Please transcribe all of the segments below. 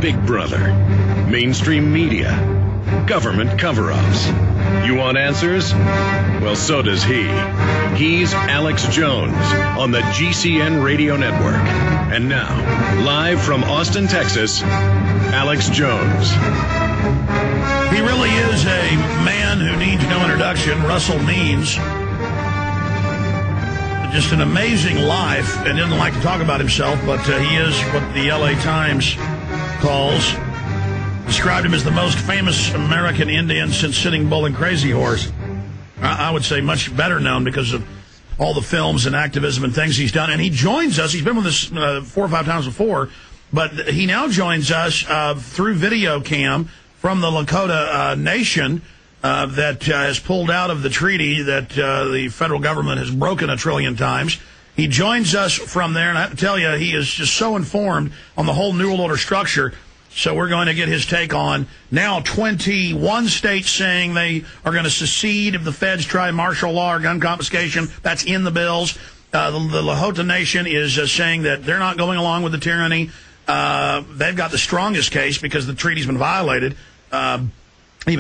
Big Brother, mainstream media, government cover-ups. You want answers? Well, so does he. He's Alex Jones on the GCN Radio Network. And now, live from Austin, Texas, Alex Jones. He really is a man who needs no introduction. Russell Means. Just an amazing life, and doesn't like to talk about himself, but he is what the LA Times described him as the most famous American Indian since Sitting Bull and Crazy Horse. I would say much better known because of all the films and activism and things he's done. And he joins us. He's been with us 4 or 5 times before, but he now joins us through video cam from the Lakota Nation that has pulled out of the treaty that the federal government has broken 1 trillion times. He joins us from there, and I have to tell you, he is just so informed on the whole New World Order structure. So we're going to get his take on now 21 states saying they are going to secede if the feds try martial law or gun confiscation. That's in the bills. The Lakota Nation is saying that they're not going along with the tyranny. They've got the strongest case because the treaty's been violated, even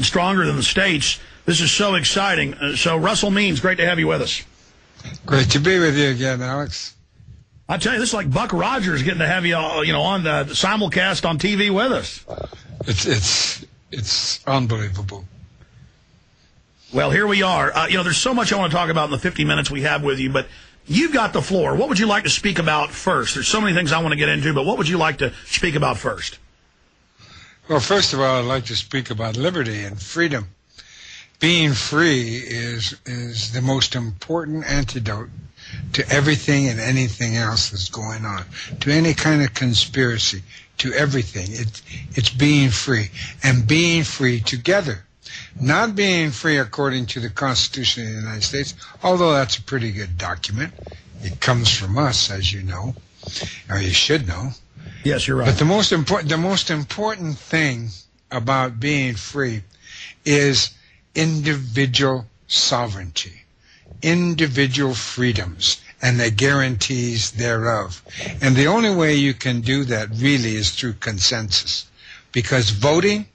stronger than the states. This is so exciting. So Russell Means, great to have you with us. Great to be with you again, Alex. I tell you, this is like Buck Rogers getting to have you, on the simulcast on TV with us. It's unbelievable. Well, here we are. There's so much I want to talk about in the 50 minutes we have with you, but you've got the floor. What would you like to speak about first? There's so many things I want to get into, but what would you like to speak about first? Well, first of all, I'd like to speak about liberty and freedom. Being free is the most important antidote to everything and anything else that's going on, to any kind of conspiracy, to everything. It's being free, and being free together. Not being free according to the Constitution of the United States, although that's a pretty good document. It comes from us, as you know, or you should know. Yes, you're right. But the most important thing about being free is individual sovereignty, individual freedoms, and the guarantees thereof. And the only way you can do that really is through consensus. Because voting,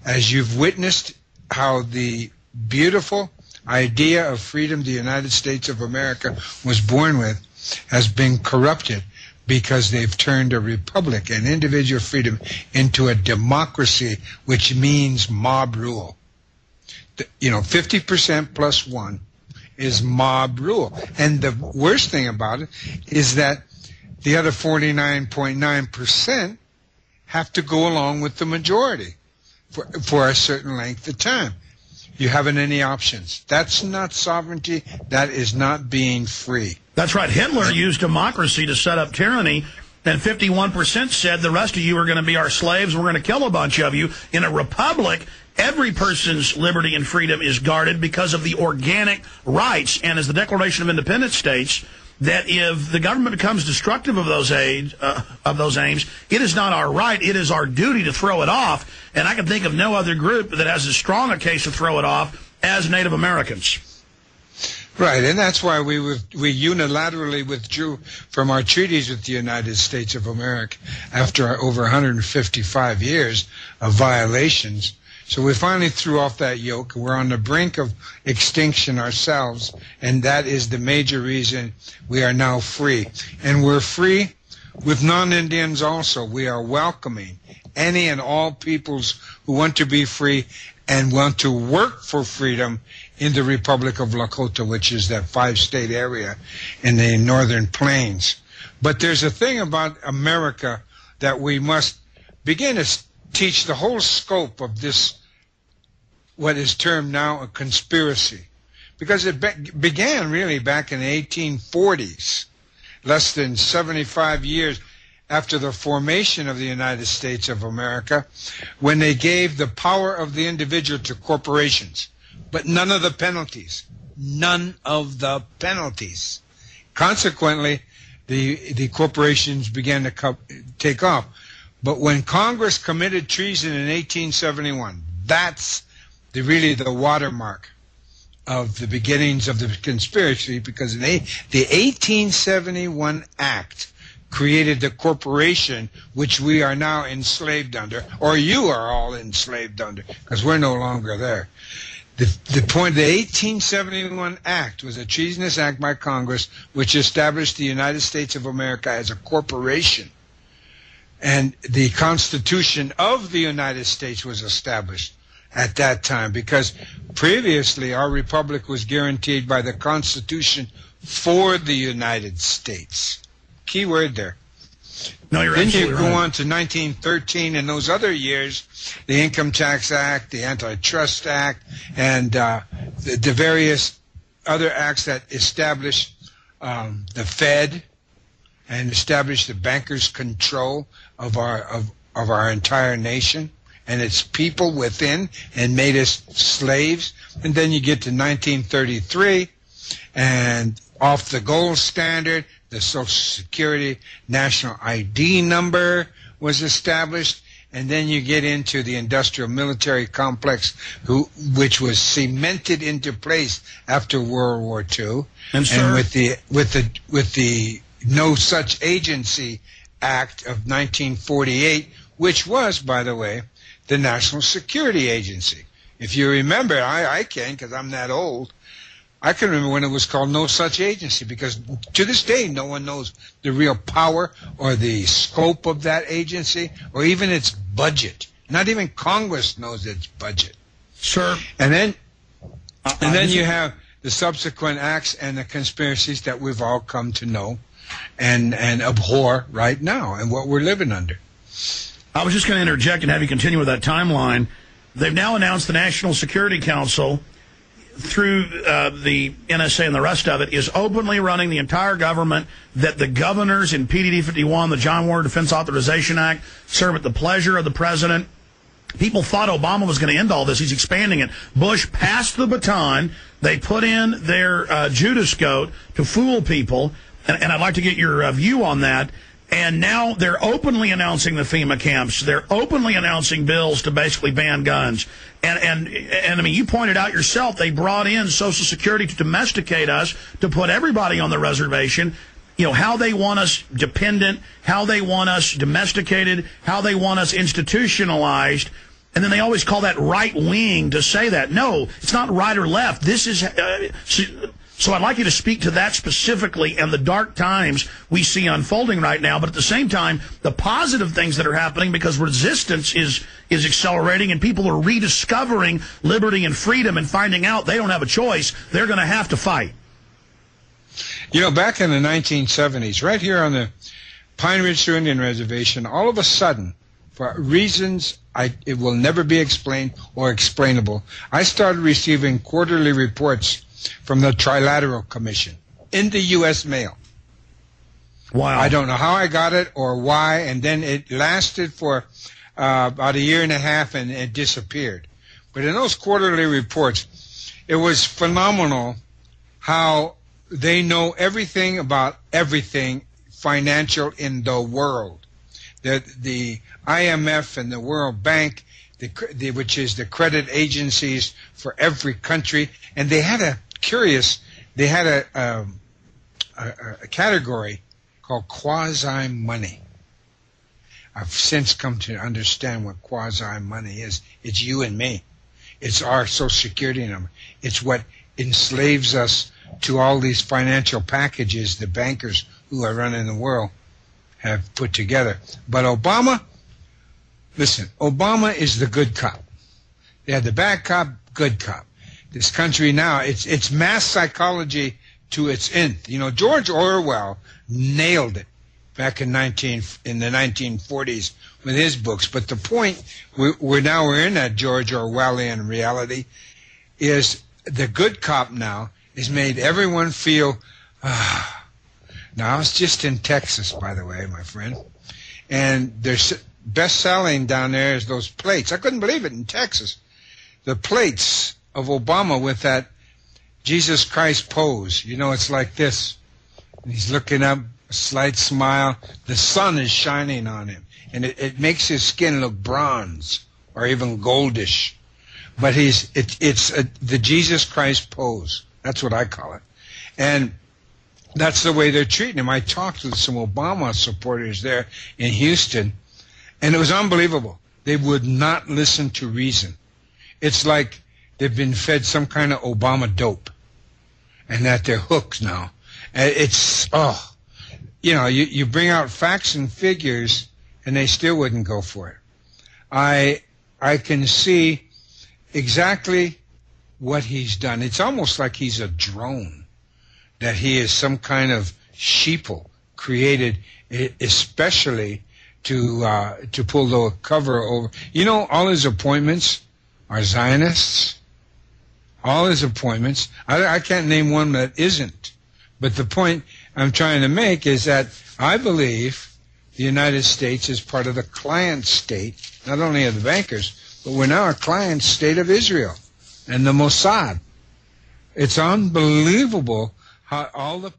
as you've witnessed how the beautiful idea of freedom the United States of America was born with, has been corrupted because they've turned a republic and individual freedom into a democracy, which means mob rule. 50% plus 1 is mob rule. And the worst thing about it is that the other 49.9% have to go along with the majority for a certain length of time. You haven't any options. That's not sovereignty. That is not being free. That's right. Hitler used democracy to set up tyranny, and 51% said the rest of you are going to be our slaves. We're going to kill a bunch of you. In a republic, every person's liberty and freedom is guarded because of the organic rights. And as the Declaration of Independence states, that if the government becomes destructive of those aims, it is not our right, it is our duty to throw it off. And I can think of no other group that has as strong a case to throw it off as Native Americans. Right, and that's why we unilaterally withdrew from our treaties with the United States of America after over 155 years of violations. So we finally threw off that yoke. We're on the brink of extinction ourselves, and that is the major reason we are now free. And we're free with non-Indians also. We are welcoming any and all peoples who want to be free and want to work for freedom in the Republic of Lakota, which is that 5-state area in the northern plains. But there's a thing about America that we must begin to teach the whole scope of this, what is termed now a conspiracy. Because it began really back in the 1840s, less than 75 years after the formation of the United States of America, when they gave the power of the individual to corporations, but none of the penalties. None of the penalties. Consequently, the corporations began to take off. But when Congress committed treason in 1871, that's really the watermark of the beginnings of the conspiracy, because in the 1871 Act created the corporation which we are now enslaved under, or you are all enslaved under, because we're no longer there. The 1871 Act was a treasonous act by Congress which established the United States of America as a corporation. And the Constitution of the United States was established at that time, because previously our republic was guaranteed by the Constitution for the United States. Key word there. No, you're then absolutely you go right. on to 1913 and those other years, the Income Tax Act, the Antitrust Act, and the various other acts that established the Fed and established the bankers' control of our entire nation and its people within, and made us slaves. And then you get to 1933, and off the gold standard, the Social Security National ID number was established, and then you get into the industrial military complex, which was cemented into place after World War II, And with the No Such Agency Act of 1948, which was, by the way, the National Security Agency. If you remember, I can, because I'm that old. I can remember when it was called No Such Agency, because to this day no one knows the real power or the scope of that agency, or even its budget. Not even Congress knows its budget. Sir. And then you have the subsequent acts and the conspiracies that we've all come to know and abhor right now, and what we're living under. I was just going to interject and have you continue with that timeline. They've now announced the National Security Council, through the NSA and the rest of it, is openly running the entire government, that the governors in PDD 51, the John Warner Defense Authorization Act, serve at the pleasure of the president. People thought Obama was going to end all this. He's expanding it. Bush passed the baton. They put in their Judas goat to fool people, and I'd like to get your view on that. And now they're openly announcing the FEMA camps. They're openly announcing bills to basically ban guns. And I mean, you pointed out yourself, they brought in Social Security to domesticate us, to put everybody on the reservation. You know, how they want us dependent, how they want us domesticated, how they want us institutionalized. And then they always call that right wing to say that. No, it's not right or left. This is... So I'd like you to speak to that specifically and the dark times we see unfolding right now, but at the same time, the positive things that are happening, because resistance is accelerating and people are rediscovering liberty and freedom and finding out they don't have a choice. They're going to have to fight. You know, back in the 1970s, right here on the Pine Ridge Sioux Indian Reservation, all of a sudden, for reasons it will never be explained or explainable, I started receiving quarterly reports from the Trilateral Commission in the U.S. mail. Wow. I don't know how I got it or why, and then it lasted for about a year and a half, and it disappeared. But in those quarterly reports, it was phenomenal how they know everything about everything financial in the world. The IMF and the World Bank, which is the credit agencies for every country, and they had a category called quasi-money. I've since come to understand what quasi-money is. It's you and me. It's our Social Security number. It's what enslaves us to all these financial packages the bankers who are running the world have put together. But Obama, listen, Obama is the good cop. They had the bad cop, good cop. This country now, it's mass psychology to its nth. You know, George Orwell nailed it back in the 1940s with his books. But the point, we're in that George Orwellian reality, is the good cop now has made everyone feel, now I was just in Texas, by the way, my friend, and there's best-selling down there is those plates. I couldn't believe it in Texas. The plates of Obama with that Jesus Christ pose. You know, it's like this. He's looking up, a slight smile. The sun is shining on him, and it makes his skin look bronze or even goldish. But it's the Jesus Christ pose. That's what I call it. And that's the way they're treating him. I talked with some Obama supporters there in Houston, and it was unbelievable. They would not listen to reason. It's like they've been fed some kind of Obama dope, and that they're hooked now. It's, you bring out facts and figures, and they still wouldn't go for it. I can see exactly what he's done. It's almost like he's a drone, that he is some kind of sheeple created especially to pull the cover over. You know, all his appointments are Zionists. All his appointments. I can't name one that isn't. But the point I'm trying to make is that I believe the United States is part of the client state, not only of the bankers, but we're now a client state of Israel and the Mossad. It's unbelievable how all the